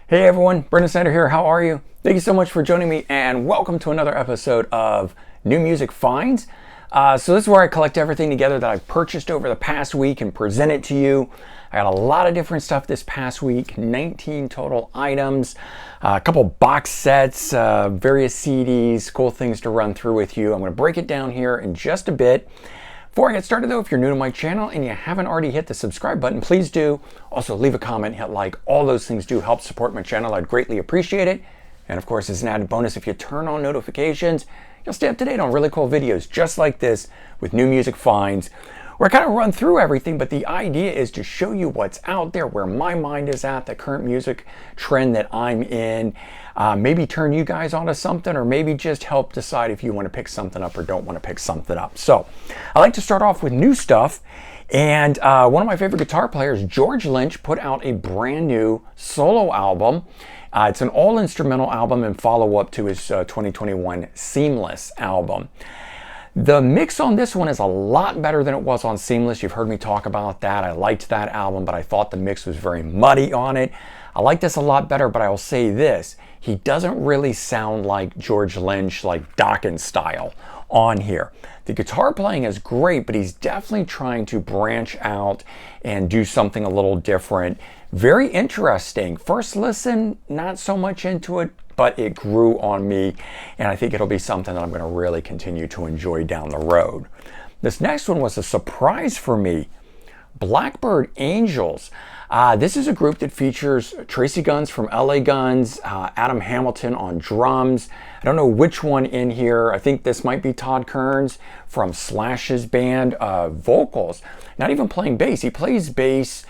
Hey everyone, Brendan Snyder here. How are you? Thank you so much for joining me and welcome to another episode of New Music Finds. So this is where I collect everything together that I've purchased over the past week and present it to you. I got a lot of different stuff this past week, 19 total items, a couple box sets, various CDs, cool things to run through with you. I'm going to break it down here in just a bit. Before I get started though, if you're new to my channel and you haven't already hit the subscribe button, please do. Also leave a comment, hit like, all those things do help support my channel. I'd greatly appreciate it. And of course, as an added bonus, if you turn on notifications, you'll stay up to date on really cool videos just like this with new music finds, where I kind of run through everything, but the idea is to show you what's out there, where my mind is at, the current music trend that I'm in, maybe turn you guys onto something, or maybe just help decide if you want to pick something up or don't want to pick something up. So I like to start off with new stuff, and one of my favorite guitar players, George Lynch, put out a brand new solo album. It's an all-instrumental album and follow-up to his 2021 Seamless album. The mix on this one is a lot better than it was on Seamless. You've heard me talk about that. I liked that album, but I thought the mix was very muddy on it. I like this a lot better, but I will say this. He doesn't really sound like George Lynch, like Dokken style on here. The guitar playing is great, but he's definitely trying to branch out and do something a little different. Very interesting. First listen, not so much into it, but it grew on me, and I think it'll be something that I'm going to really continue to enjoy down the road. This next one was a surprise for me. Blackbird Angels. This is a group that features Tracy Guns from LA Guns, Adam Hamilton on drums. I don't know which one in here. I think this might be Todd Kerns from Slash's band. Vocals, not even playing bass. He plays bass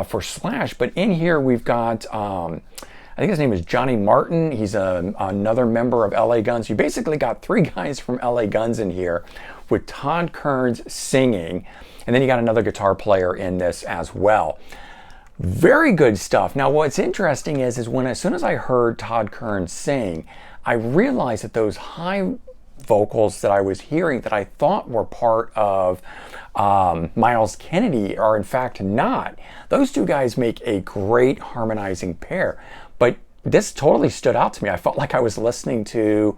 for Slash, but in here we've got I think his name is Johnny Martin. He's another member of LA Guns. You basically got three guys from LA Guns in here with Todd Kerns singing. And then you got another guitar player in this as well. Very good stuff. Now what's interesting is as soon as I heard Todd Kerns sing, I realized that those high vocals that I was hearing that I thought were part of Myles Kennedy are in fact not. Those two guys make a great harmonizing pair. But this totally stood out to me. I felt like I was listening to,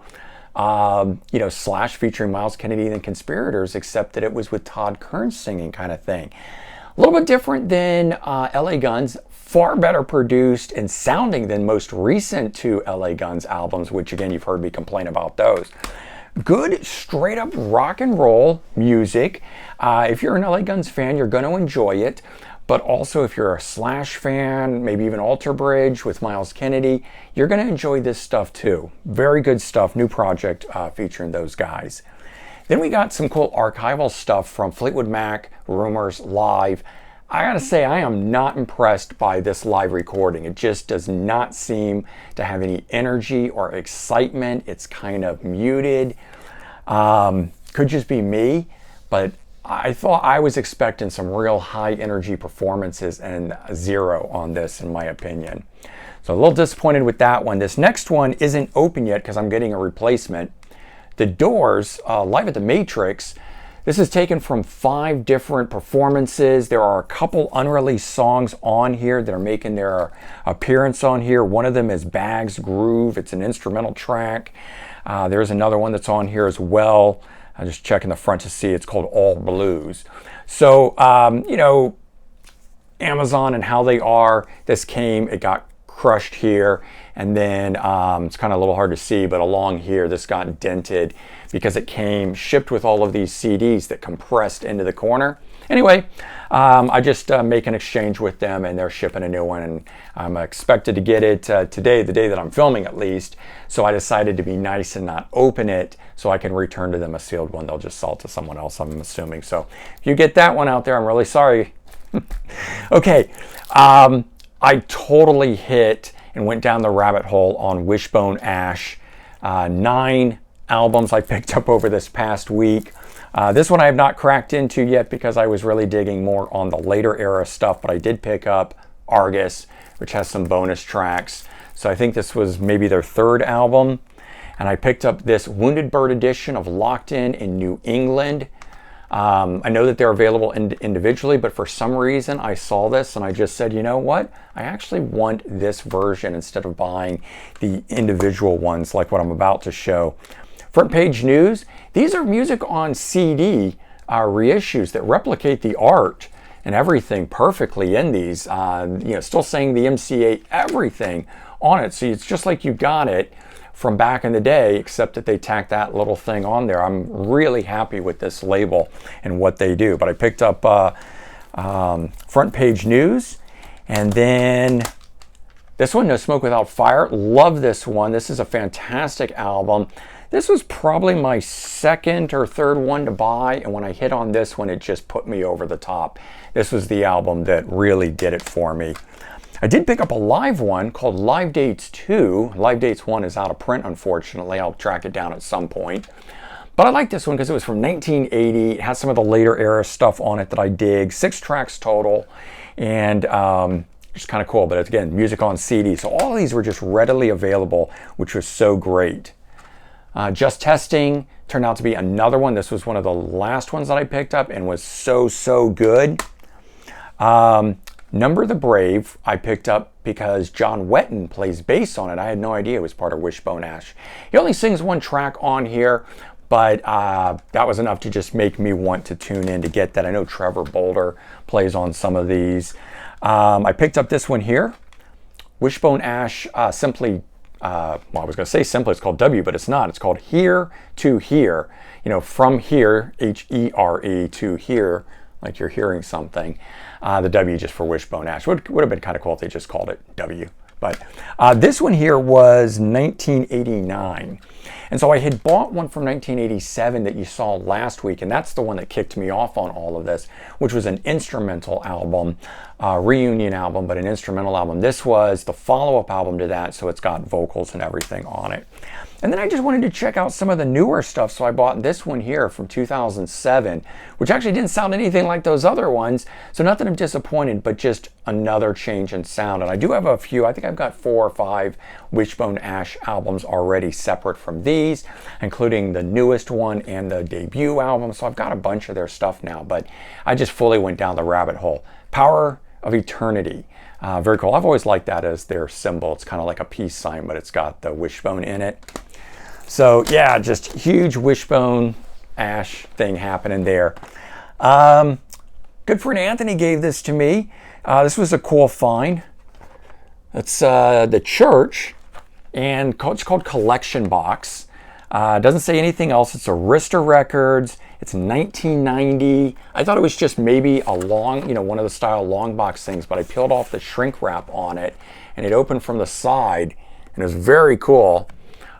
Slash featuring Myles Kennedy and the Conspirators, except that it was with Todd Kerns singing kind of thing. A little bit different than LA Guns, far better produced and sounding than most recent two LA Guns albums, which again, you've heard me complain about those. Good straight up rock and roll music. If you're an LA Guns fan, you're going to enjoy it. But also if you're a Slash fan, maybe even Alter Bridge with Myles Kennedy, you're going to enjoy this stuff too. Very good stuff, new project featuring those guys. Then we got some cool archival stuff from Fleetwood Mac, Rumors, Live. I gotta say, I am not impressed by this live recording. It just does not seem to have any energy or excitement. It's kind of muted. Could just be me, but I thought I was expecting some real high energy performances and zero on this in my opinion. So a little disappointed with that one. This next one isn't open yet because I'm getting a replacement. The Doors, Live at the Matrix. This is taken from 5 different performances. There are a couple unreleased songs on here that are making their appearance on here. One of them is Bags Groove. It's an instrumental track. There's another one that's on here as well. I'm just checking the front to see. It's called All Blues. So, Amazon and how they are, this came, it got crushed here, and then it's kind of a little hard to see, but along here, this got dented because it came shipped with all of these CDs that compressed into the corner. Anyway, I just make an exchange with them, and they're shipping a new one, and I'm expected to get it today, the day that I'm filming at least. So I decided to be nice and not open it so I can return to them a sealed one. They'll just sell it to someone else, I'm assuming. So if you get that one out there, I'm really sorry. Okay, I totally hit and went down the rabbit hole on Wishbone Ash. 9 albums I picked up over this past week. This one I have not cracked into yet because I was really digging more on the later era stuff, but I did pick up Argus, which has some bonus tracks. So I think this was maybe their 3rd album. And I picked up this Wounded Bird edition of Locked In New England. I know that they're available individually, but for some reason I saw this and I just said, you know what? I actually want this version instead of buying the individual ones like what I'm about to show. Front page news. These are music on CD reissues that replicate the art and everything perfectly in these. Still saying the MCA everything on it. So it's just like you got it from back in the day, except that they tacked that little thing on there. I'm really happy with this label and what they do. But I picked up Front Page News, and then this one, No Smoke Without Fire. Love this one. This is a fantastic album. This was probably my second or third one to buy, and when I hit on this one, it just put me over the top. This was the album that really did it for me. I did pick up a live one called Live Dates 2. Live Dates 1 is out of print, unfortunately. I'll track it down at some point. But I like this one because it was from 1980. It has some of the later era stuff on it that I dig. 6 tracks total, and it's kind of cool. But it's, again, music on CD. So all of these were just readily available, which was so great. Just Testing turned out to be another one. This was one of the last ones that I picked up and was so good. Number the Brave I picked up because John Wetton plays bass on it. I had no idea it was part of Wishbone Ash. He only sings one track on here, but that was enough to just make me want to tune in to get that. I know Trevor Boulder plays on some of these. I picked up this one here. Wishbone Ash simply, well, I was going to say simply, it's called W, but it's not. It's called Here to Here. You know, from here, H-E-R-E, to here, like you're hearing something. The W just for Wishbone Ash. Would have been kind of cool if they just called it W. But this one here was 1989. And so I had bought one from 1987 that you saw last week, and that's the one that kicked me off on all of this, which was an instrumental album, reunion album, but an instrumental album. This was the follow-up album to that, so it's got vocals and everything on it. And then I just wanted to check out some of the newer stuff, so I bought this one here from 2007, which actually didn't sound anything like those other ones, so not that I'm disappointed, but just another change in sound. And I do have a few, I think I've got 4 or 5 Wishbone Ash albums already separate from these, including the newest one and the debut album, so I've got a bunch of their stuff now, but I just fully went down the rabbit hole. Power of Eternity. Very cool. I've always liked that as their symbol. It's kind of like a peace sign, but it's got the wishbone in it. So yeah, just huge Wishbone Ash thing happening there. Good friend Anthony gave this to me. This was a cool find. It's the Church, and it's called Collection Box. It doesn't say anything else. It's Arista Records. It's 1990. I thought it was just maybe a long, one of the style long box things, but I peeled off the shrink wrap on it, and it opened from the side, and it was very cool.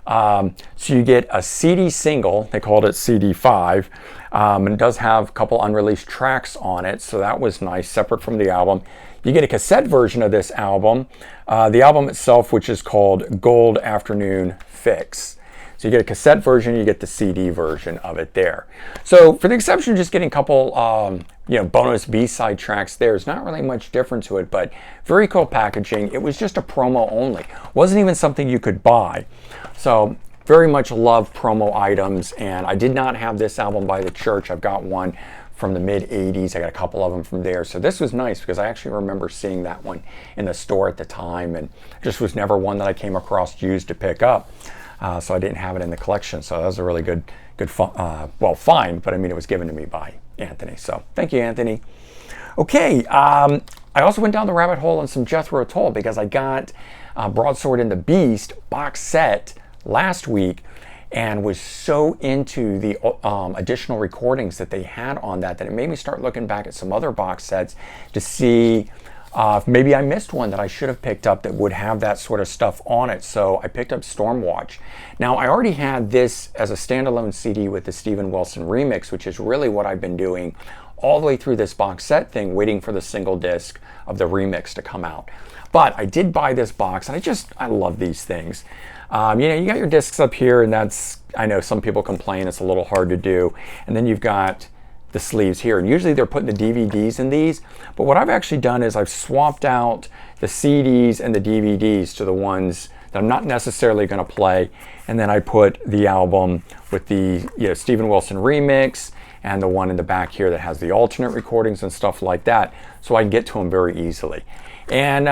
So you get a CD single, they called it CD5, and it does have a couple unreleased tracks on it, so that was nice, separate from the album. You get a cassette version of this album, the album itself, which is called Gold Afternoon Fix. So you get a cassette version, you get the CD version of it there. So for the exception of just getting a couple bonus B-side tracks, there's not really much difference to it, but very cool packaging. It was just a promo only. Wasn't even something you could buy. So very much love promo items, and I did not have this album by The Church. I've got one from the mid-80s. I got a couple of them from there. So this was nice because I actually remember seeing that one in the store at the time, and just was never one that I came across used to pick up. So I didn't have it in the collection. So that was a really good find, but I mean, it was given to me by Anthony. So thank you, Anthony. Okay, I also went down the rabbit hole on some Jethro Tull because I got Broadsword and the Beast box set last week and was so into the additional recordings that they had on that it made me start looking back at some other box sets to see if maybe I missed one that I should have picked up that would have that sort of stuff on it. So I picked up Stormwatch. Now I already had this as a standalone CD with the Steven Wilson remix, which is really what I've been doing all the way through this box set thing, waiting for the single disc of the remix to come out. But I did buy this box, and I love these things. You got your discs up here, and I know some people complain it's a little hard to do. And then you've got the sleeves here, and usually they're putting the DVDs in these, but what I've actually done is I've swapped out the CDs and the DVDs to the ones that I'm not necessarily going to play, and then I put the album with the Steven Wilson remix and the one in the back here that has the alternate recordings and stuff like that, so I can get to them very easily. And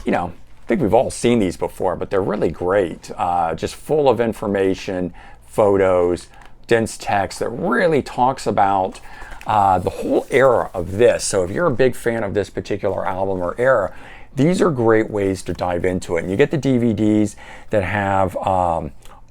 you know, I think we've all seen these before, but they're really great. Just full of information, photos, dense text that really talks about the whole era of this. So if you're a big fan of this particular album or era, these are great ways to dive into it. And you get the DVDs that have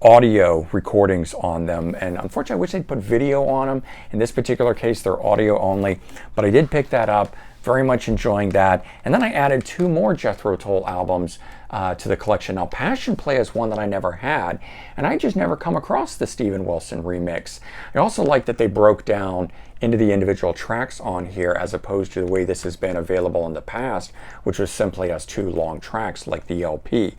audio recordings on them, and unfortunately I wish they'd put video on them. In this particular case they're audio only, but I did pick that up, very much enjoying that. And then I added 2 more Jethro Tull albums to the collection. Now Passion Play is one that I never had, and I just never come across the Steven Wilson remix. I also like that they broke down into the individual tracks on here, as opposed to the way this has been available in the past, which was simply as 2 long tracks like the LP.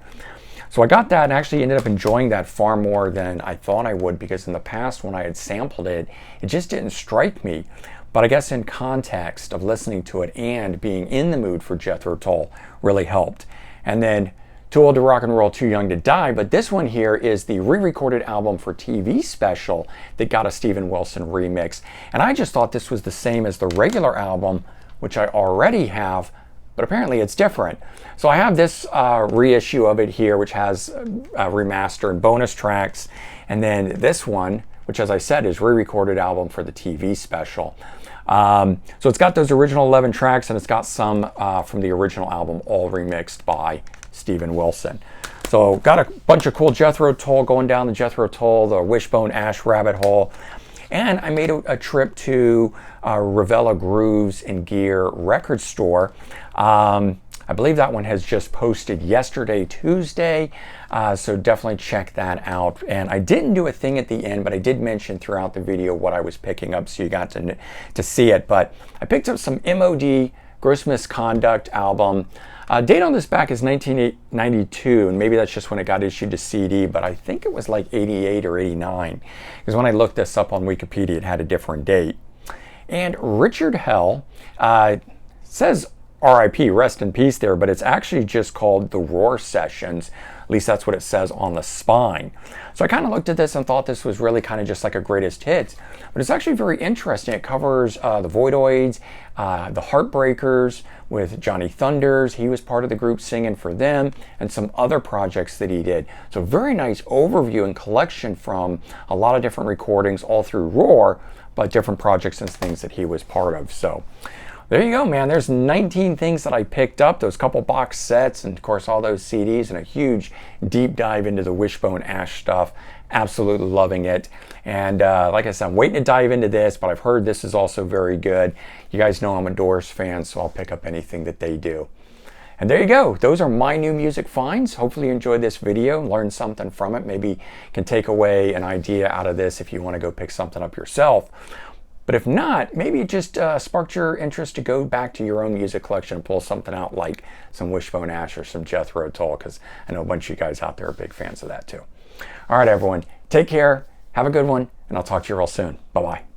So I got that and actually ended up enjoying that far more than I thought I would, because in the past when I had sampled it, it just didn't strike me. But I guess in context of listening to it and being in the mood for Jethro Tull really helped. And then Too Old to Rock and Roll, Too Young to Die, but this one here is the re-recorded album for TV special that got a Steven Wilson remix. And I just thought this was the same as the regular album, which I already have, but apparently it's different. So I have this reissue of it here, which has a remaster and bonus tracks, and then this one, which as I said is re-recorded album for the TV special. So it's got those original 11 tracks, and it's got some from the original album, all remixed by Steven Wilson. So got a bunch of cool Jethro Tull, going down the Jethro Tull, the Wishbone Ash rabbit hole. And I made a trip to Ravella Grooves and Gear record store. I believe that one has just posted yesterday, Tuesday, so definitely check that out. And I didn't do a thing at the end, but I did mention throughout the video what I was picking up, so you got to see it. But I picked up some MOD Gross Misconduct album. Date on this back is 1992, and maybe that's just when it got issued to CD, but I think it was like 88 or 89, because when I looked this up on Wikipedia, it had a different date. And Richard Hell says RIP, rest in peace there, but it's actually just called The Roar Sessions. At least that's what it says on the spine. So I kind of looked at this and thought this was really kind of just like a greatest hits, but it's actually very interesting. It covers the Voidoids, the Heartbreakers with Johnny Thunders. He was part of the group singing for them, and some other projects that he did. So very nice overview and collection from a lot of different recordings all through Roar, but different projects and things that he was part of. So there you go, man. There's 19 things that I picked up, those couple box sets, and of course all those CDs, and a huge deep dive into the Wishbone Ash stuff. Absolutely loving it. And like I said, I'm waiting to dive into this, but I've heard this is also very good. You guys know I'm a Doors fan, so I'll pick up anything that they do. And there you go. Those are my new music finds. Hopefully you enjoyed this video and learned something from it. Maybe can take away an idea out of this if you want to go pick something up yourself. But if not, maybe it just sparked your interest to go back to your own music collection and pull something out like some Wishbone Ash or some Jethro Tull, because I know a bunch of you guys out there are big fans of that too. All right, everyone, take care, have a good one, and I'll talk to you real soon. Bye-bye.